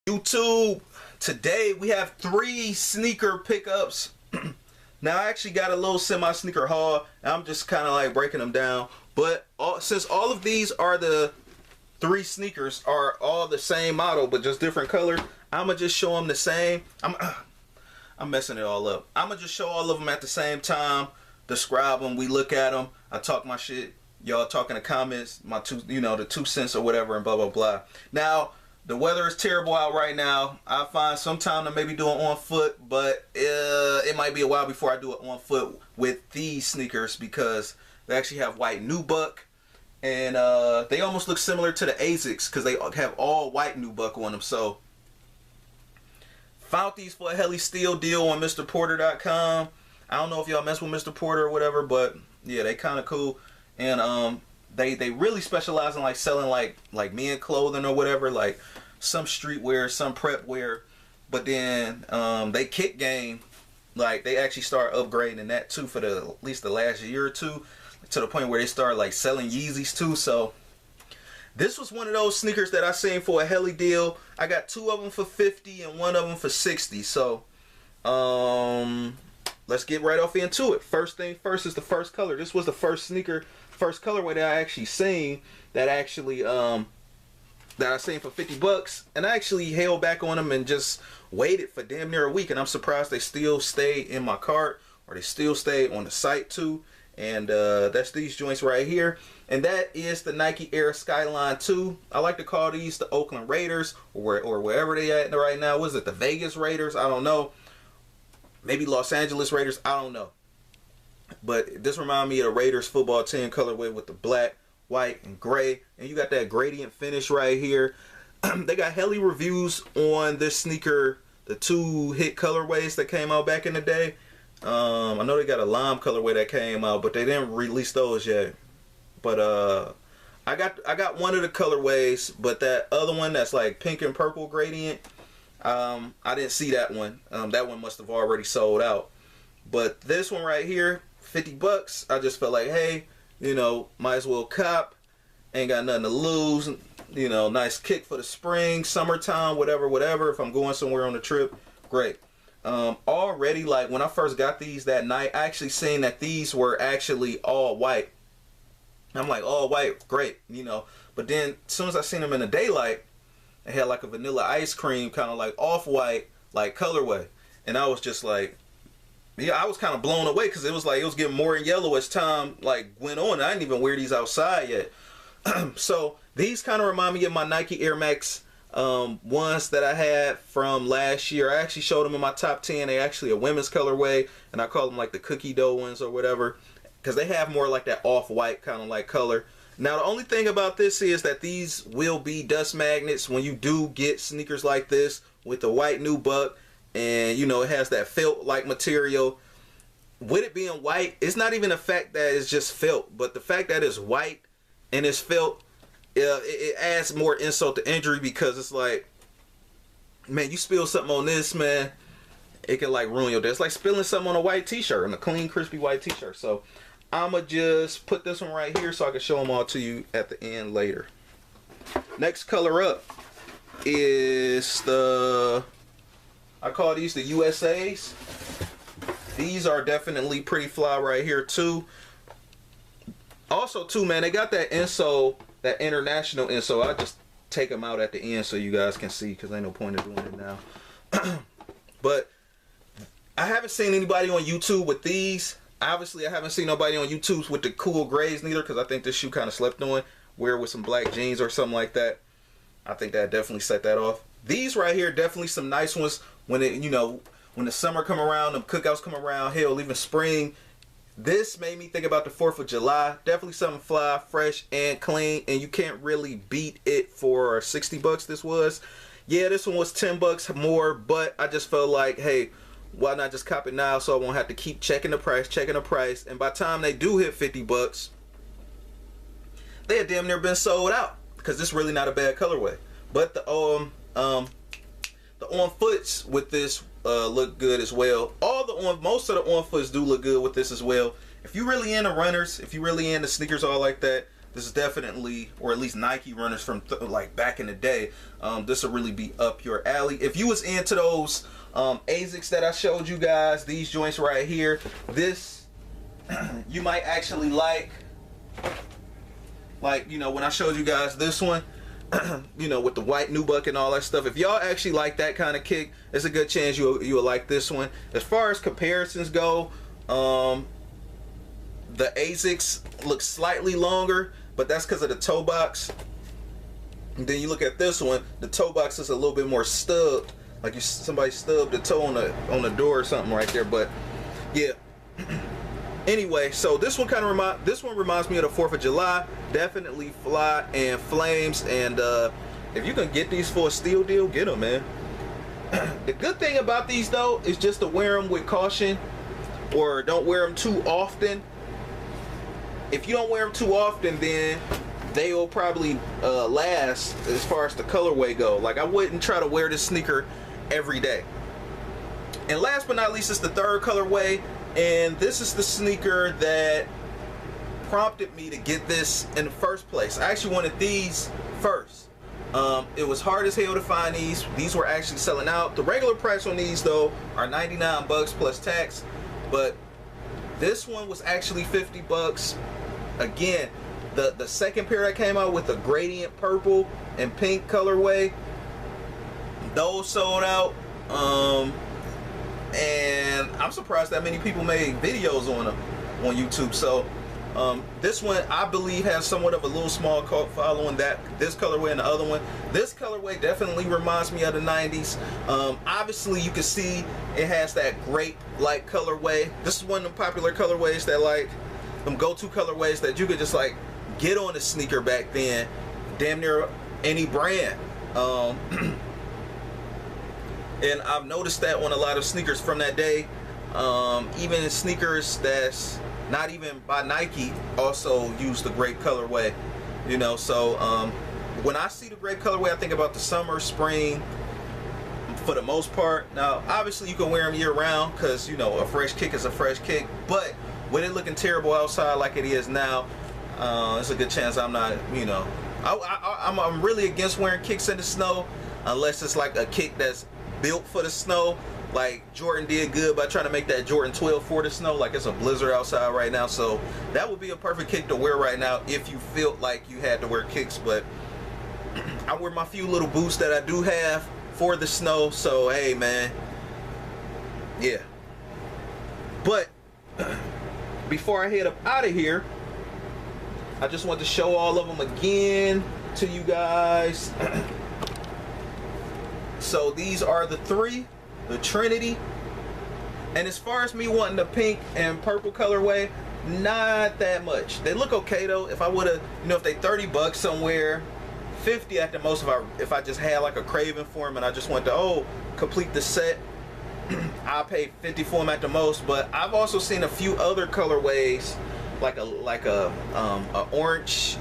YouTube, today we have 3 sneaker pickups. Now I actually got a little semi-sneaker haul. I'm just kind of like breaking them down. But since all of these are the 3 sneakers are all the same model but just different color, I'ma just show them the same. I'm messing it all up. I'ma just show all of them at the same time, describe them, we look at them, I talk my shit, y'all talk in the comments, my the 2 cents or whatever, and blah blah blah. Now the weather is terrible out right now. I find sometime to maybe do it on foot, but it might be a while before I do it on foot with these sneakers because they actually have white nubuck, and they almost look similar to the Asics because they have all white nubuck on them. So found these for a heli steal deal on MrPorter.com. I don't know if y'all mess with Mr. Porter or whatever, but yeah, they kind of cool. And they really specialize in like selling like men clothing or whatever, like some streetwear, some prep wear. But then they kick game, like they actually start upgrading that too for at least the last year or two, to the point where they start like selling Yeezys too. So this was one of those sneakers that I seen for a heli deal. I got 2 of them for 50 and 1 of them for 60. So let's get right off into it. First thing first is the first color. This was the first colorway that I actually seen that I seen for 50 bucks, and I actually held back on them and just waited for damn near a week, and I'm surprised they still stayed in my cart, or they still stayed on the site too. And that's these joints right here, and that is the Nike Air Skylon 2. I like to call these the Oakland Raiders, or wherever they at right now. Was it the Vegas Raiders? I don't know. Maybe Los Angeles Raiders, I don't know. But this reminds me of the Raiders football team colorway with the black, white, and gray. And you got that gradient finish right here. They got heli reviews on this sneaker, the 2 hit colorways that came out back in the day. I know they got a lime colorway that came out, but they didn't release those yet. But I got one of the colorways, but that other one that's like pink and purple gradient, I didn't see that one. That one must have already sold out. But this one right here, 50 bucks. I just felt like, hey, might as well cop. Ain't got nothing to lose. Nice kick for the spring, summertime, whatever. If I'm going somewhere on a trip, great. Already, like when I first got these that night, I actually seen that these were actually all white. I'm like, all white, great, But then as soon as I seen them in the daylight, it had like a vanilla ice cream, kind of like off-white, like colorway. And I was just like, yeah, I was kind of blown away because it was getting more yellow as time like went on. I didn't even wear these outside yet. So these kind of remind me of my Nike Air Max ones that I had from last year. I actually showed them in my top 10. They actually a women's colorway, and I call them like the cookie dough ones or whatever, because they have more like that off-white kind of like color. Now the only thing about this is that these will be dust magnets when you do get sneakers like this with the white nubuck, and it has that felt like material. With it being white, it's not even the fact that it's just felt, but the fact that it's white and it's felt, it adds more insult to injury, because it's like, man, you spill something on this, man, it can like ruin your day. It's like spilling something on a white t-shirt, on a clean, crispy white t-shirt. So I'ma just put this one right here so I can show them all to you at the end later. Next color up is I call these the USAs. These are definitely pretty fly right here too. Also too, man, they got that insole, that international insole. I just take them out at the end so you guys can see, because ain't no point in doing it now. But I haven't seen anybody on YouTube with these. Obviously, I haven't seen nobody on YouTube with the cool grays neither, because I think this shoe kind of slept on. Wear it with some black jeans or something like that. I think that definitely set that off. These right here, definitely some nice ones when it, when the summer come around, the cookouts come around, hell, even spring. This made me think about the 4th of July. Definitely something fly, fresh, and clean, and you can't really beat it for 60 bucks this was. Yeah, this one was 10 bucks more, but I just felt like, hey, why not just cop it now so I won't have to keep checking the price, and by the time they do hit 50 bucks, they had damn near been sold out, because this is really not a bad colorway. But the on foots with this look good as well. Most of the on foots do look good with this as well. If you really into runners, if you really into sneakers all like that, this is definitely, or at least Nike runners from like back in the day, this will really be up your alley. If you was into those ASICs that I showed you guys, these joints right here, this you might actually like, you know, when I showed you guys this one, you know, with the white nubuck and all that stuff. If y'all actually like that kind of kick, there's a good chance you will like this one. As far as comparisons go, the ASICs look slightly longer, but that's because of the toe box. And then you look at this one, the toe box is a little bit more stubbed, like somebody stubbed the toe on the door or something right there. But yeah. Anyway, so this one reminds me of the 4th of July. Definitely fly and flames. And if you can get these for a steal deal, get them, man. The good thing about these though is just to wear them with caution, or don't wear them too often. If you don't wear them too often, then they will probably last as far as the colorway go. Like, I wouldn't try to wear this sneaker every day. And last but not least is the 3rd colorway. And this is the sneaker that prompted me to get this in the first place. I actually wanted these first. It was hard as hell to find these. These were actually selling out. The regular price on these though are 99 bucks plus tax. But this one was actually 50 bucks. Again, the second pair that came out with the gradient purple and pink colorway, those sold out. And I'm surprised that many people made videos on them on YouTube. So this one I believe has somewhat of a little small cult following, that this colorway and the other one. This colorway definitely reminds me of the 90s. Obviously you can see it has that grape like colorway. This is one of the popular colorways that, like, them go-to colorways that you could just like get on a sneaker back then, damn near any brand. And I've noticed that on a lot of sneakers from that day. Even sneakers that's not even by Nike also use the grape colorway, you know. So when I see the grape colorway, I think about the summer, spring, for the most part. Now obviously you can wear them year round, because, you know, a fresh kick is a fresh kick. But with it looking terrible outside like it is now, there's a good chance I'm not, you know, I'm really against wearing kicks in the snow, unless it's like a kick that's built for the snow. Like Jordan did good by trying to make that Jordan 12 for the snow, like it's a blizzard outside right now. So that would be a perfect kick to wear right now if you felt like you had to wear kicks. But I wear my few little boots that I do have for the snow. So hey, man, yeah. But before I head up out of here, I just want to show all of them again to you guys. So these are the 3, the Trinity. And as far as me wanting the pink and purple colorway, not that much. They look okay though. If I would have, you know, if they 30 bucks somewhere, 50 at the most, if I just had like a craving for them and I just wanted to complete the set, I'll pay 50 for them at the most. But I've also seen a few other colorways, like a orange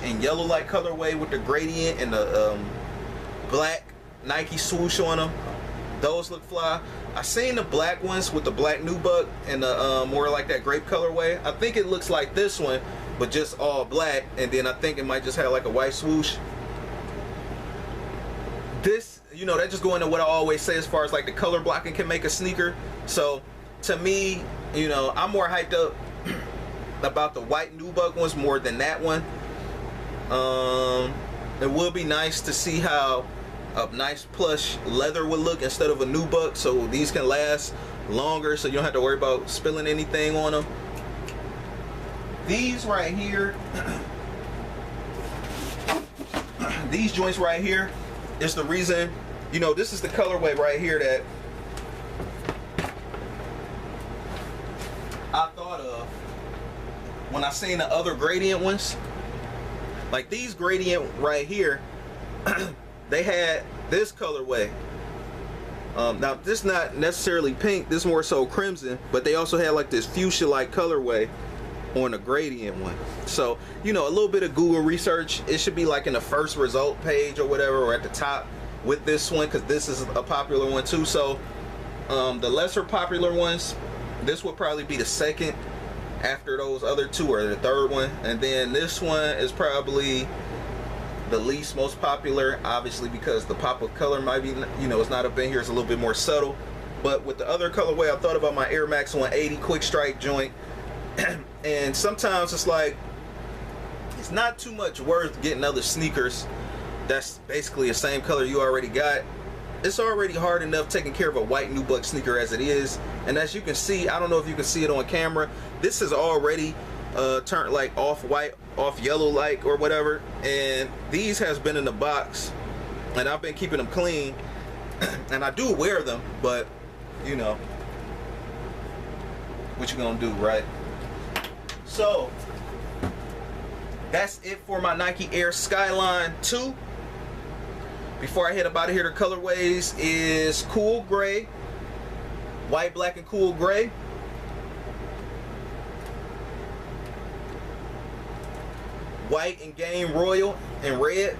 and yellow like colorway with the gradient and the black Nike swoosh on them. Those look fly. I seen the black ones with the black nubuck and the more like that grape colorway. I think it looks like this one, but just all black, and then I think it might just have like a white swoosh. This, you know, that just go into what I always say as far as like the color blocking can make a sneaker. So to me, you know, I'm more hyped up about the white nubuck ones more than that one. It would be nice to see how a nice plush leather would look instead of a nubuck, so these can last longer, so you don't have to worry about spilling anything on them. These right here, these joints right here is the reason, you know, this is the colorway right here that I thought of when I seen the other gradient ones. Like these gradient right here, they had this colorway. Now this not necessarily pink, this more so crimson, but they also had like this fuchsia like colorway on the gradient one. So, you know, a little bit of Google research, it should be like in the first result page or whatever, or at the top with this one, because this is a popular one too. So the lesser popular ones, this would probably be the second after those other two, or the third one. And then this one is probably the least most popular, obviously, because the pop of color might be, you know, it's not up in here, it's a little bit more subtle. But with the other colorway, I thought about my Air Max 180 quick strike joint. And sometimes it's like, it's not too much worth getting other sneakers that's basically the same color you already got. It's already hard enough taking care of a white nubuck sneaker as it is. And as you can see, I don't know if you can see it on camera, this is already turned like off white, off yellow like, or whatever. And these has been in the box and I've been keeping them clean. And I do wear them, but you know, what you gonna do, right? So that's it for my Nike Air Skylon 2. Before I head up out of here, the colorways is cool gray, white, black, and cool gray, white and game royal and red,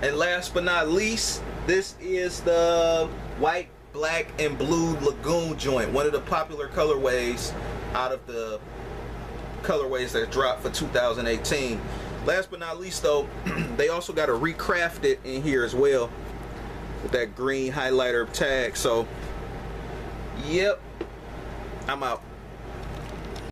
and last but not least, this is the white, black, and blue lagoon joint, one of the popular colorways out of the colorways that dropped for 2018. Last but not least though, they also got a recrafted in here as well with that green highlighter tag. So yep, I'm out.